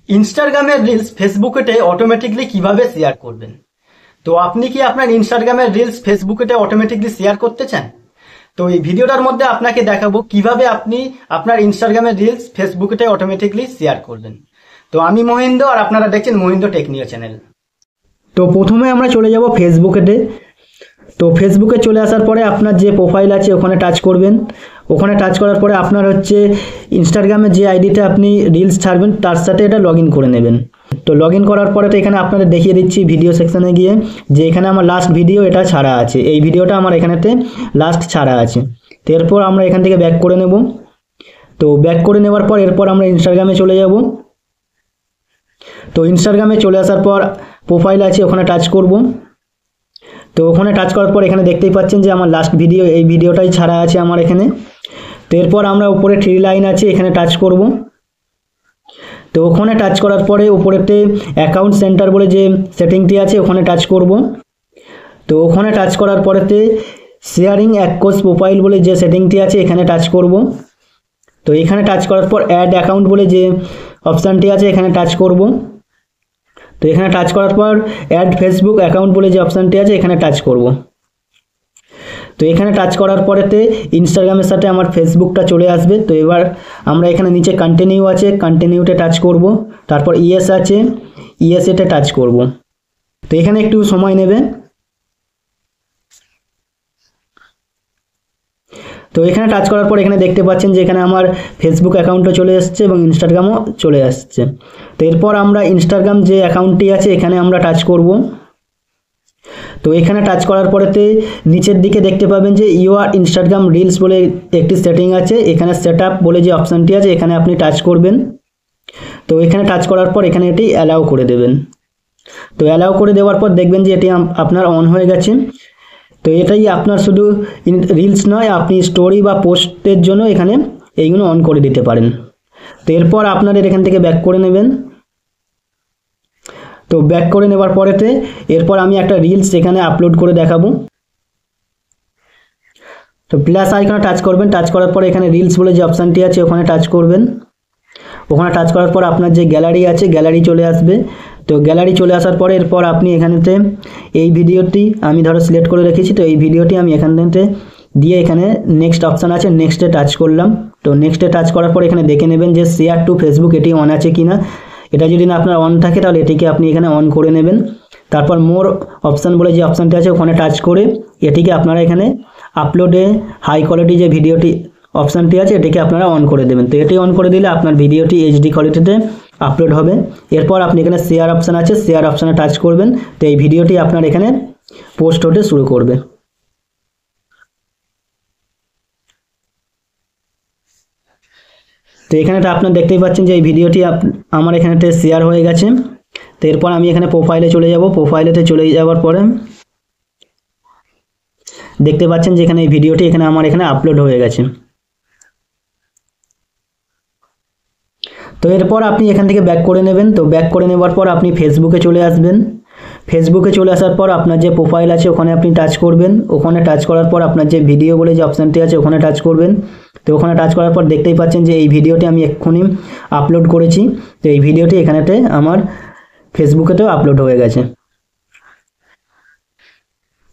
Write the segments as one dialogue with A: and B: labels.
A: ইনস্টাগ্রামের reels ফেসবুকেতে automatically কিভাবে share করবেন। তো আপনি কি আপনার ইনস্টাগ্রামের রিলস ফেসবুকেতে অটোমেটিকলি শেয়ার করতে চান? তো এই ভিডিওটার মধ্যে আপনাকে দেখাবো কিভাবে আপনি আপনার ইনস্টাগ্রামের রিলস ফেসবুকেতে অটোমেটিকলি শেয়ার করবেন। তো আমি মহিন্দ্র আর আপনারা দেখছেন মহিন্দ্র টেকনিও চ্যানেল। তো প্রথমে আমরা চলে যাব ফেসবুকেতে। তো ফেসবুকে চলে আসার পরে আপনার যে প্রোফাইল আছে ওখানে টাচ করবেন। ওখানে টাচ করার পরে আপনার হচ্ছে ইনস্টাগ্রামে যে আইডিতে আপনি রিলস ছাড়বেন তার সাথে এটা লগ ইন করে নেবেন। তো লগ ইন করার পরে তো এখানে আপনাদের দেখিয়ে দিচ্ছি ভিডিও সেকশনে গিয়ে যে এখানে আমার লাস্ট ভিডিও এটা ছাড়া আছে, এই ভিডিওটা আমার এখানেতে লাস্ট ছাড়া আছে। তো এরপর আমরা এখান থেকে ব্যাক করে নেব। তো ব্যাক করে নেওয়ার পর এরপর আমরা ইনস্টাগ্রামে চলে যাব। তো ইনস্টাগ্রামে চলে আসার পর প্রোফাইল আছে ওখানে টাচ করব। তো ওখানে টাচ করার পর এখানে দেখতেই পাচ্ছেন যে আমার লাস্ট ভিডিও এই ভিডিওটাই ছাড়া আছে আমার এখানে। তো এরপর আমরা উপরে থ্রি লাইন আছে এখানে টাচ করব। তো ওখানে টাচ করার পরে উপরেতে অ্যাকাউন্ট সেন্টার বলে যে সেটিংটি আছে ওখানে টাচ করব। তো ওখানে টাচ করার পরেতে শেয়ারিং অ্যাক্রস প্রোফাইল বলে যে সেটিংটি আছে এখানে টাচ করব। তো এখানে টাচ করার পর অ্যাড অ্যাকাউন্ট বলে যে অপশানটি আছে এখানে টাচ করব। তো এখানে টাচ করার পর অ্যাড ফেসবুক অ্যাকাউন্ট বলে যে অপশানটি আছে এখানে টাচ করব। তো এখানে টাচ করার পরেতে ইনস্টাগ্রামের সাথে আমার ফেসবুকটা চলে আসবে। তো এবার আমরা এখানে নিচে কন্টিনিউ আছে কন্টিনিউতে টাচ করব। তারপর ইয়েস আছে ইয়েসেতে টাচ করব। তো এখানে একটু সময় নেবে। তো এখানে টাচ করার পর এখানে দেখতে পাচ্ছেন যে এখানে আমার ফেসবুক অ্যাকাউন্টও চলে আসছে এবং ইনস্টাগ্রামও চলে আসছে। তো এরপর আমরা ইনস্টাগ্রাম যে অ্যাকাউন্টটি আছে এখানে আমরা টাচ করব। তো এখানে টাচ করার পরেতে নিচের দিকে দেখতে পাবেন যে ইউআর ইনস্টাগ্রাম রিলস বলে একটি সেটিং আছে, এখানে সেট আপ বলে যে অপশানটি আছে এখানে আপনি টাচ করবেন। তো এখানে টাচ করার পর এখানে এটি অ্যালাউ করে দেবেন। তো অ্যালাউ করে দেওয়ার পর দেখবেন যে এটি আপনার অন হয়ে গেছে। তো এটাই আপনার শুধু রিলস নয়, আপনি স্টোরি বা পোস্টের জন্য এখানে এইগুলো অন করে দিতে পারেন। তো এরপর আপনাদের এখান থেকে ব্যাক করে নেবেন। তো ব্যাক করে নেবার পরেতে এরপর আমি একটা রিলস এখানে আপলোড করে দেখাবো। তো প্লাস আইকনে টাচ করবেন, টাচ করার পরে এখানে রিলস বলে যে অপশানটি আছে ওখানে টাচ করবেন। ওখানে টাচ করার পর আপনার যে গ্যালারি আছে গ্যালারি চলে আসবে। তো গ্যালারি চলে আসার পরে এরপর আপনি এখানেতে এই ভিডিওটি আমি ধরো সিলেক্ট করে রেখেছি, তো এই ভিডিওটি আমি এখানতে দিয়ে এখানে নেক্সট অপশান আছে নেক্সটে টাচ করলাম। তো নেক্সটে টাচ করার পর এখানে দেখে নেবেন যে শেয়ার টু ফেসবুক এটি অন আছে কি না। এটা যদি না আপনার অন থাকে তাহলে এটিকে আপনি এখানে অন করে নেবেন। তারপর মোর অপশান বলে যে অপশানটি আছে ওখানে টাচ করে এটিকে আপনারা এখানে আপলোডে হাই কোয়ালিটি যে ভিডিওটি অপশানটি আছে এটিকে আপনারা অন করে দেবেন। তো এটি অন করে দিলে আপনার ভিডিওটি এইচডি কোয়ালিটিতে আপলোড হবে। এরপর আপনি এখানে শেয়ার অপশান আছে শেয়ার অপশানে টাচ করবেন। তো এই ভিডিওটি আপনার এখানে পোস্ট হতে শুরু করবে। তো এখানে আপনারা দেখতেই পাচ্ছেন যে এই ভিডিওটি আমার এখানেতে শেয়ার হয়ে গেছে। তো এরপর আমি এখানে প্রোফাইলে চলে যাব। প্রোফাইলেতে চলে যাওয়ার পরে দেখতে পাচ্ছেন যে এখানে এই ভিডিওটি এখানে আমার এখানে আপলোড হয়ে গেছে। তো এরপর আপনি এখান থেকে ব্যাক করে নেবেন। তো ব্যাক করে নেওয়ার পর আপনি ফেসবুকে চলে আসবেন। ফেসবুকে চলে আসার পর আপনার যে প্রোফাইল আছে ওখানে আপনি টাচ করবেন। ওখানে টাচ করার পর আপনার যে ভিডিও বলে যে অপশানটি আছে ওখানে টাচ করবেন। তো ওখানে টাচ করার পর দেখতেই পাচ্ছেন যে এই ভিডিওটি আমি এক্ষুনি আপলোড করেছি। তো এই ভিডিওটি এখানেতে আমার ফেসবুকেতেও আপলোড হয়ে গেছে।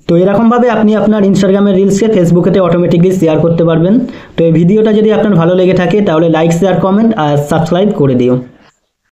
A: তো এরকমভাবে আপনি আপনার ইনস্টাগ্রামের রিলসকে ফেসবুকেতে অটোমেটিকলি শেয়ার করতে পারবেন। তো এই ভিডিওটা যদি আপনার ভালো লেগে থাকে তাহলে লাইক শেয়ার কমেন্ট আর সাবস্ক্রাইব করে দিও।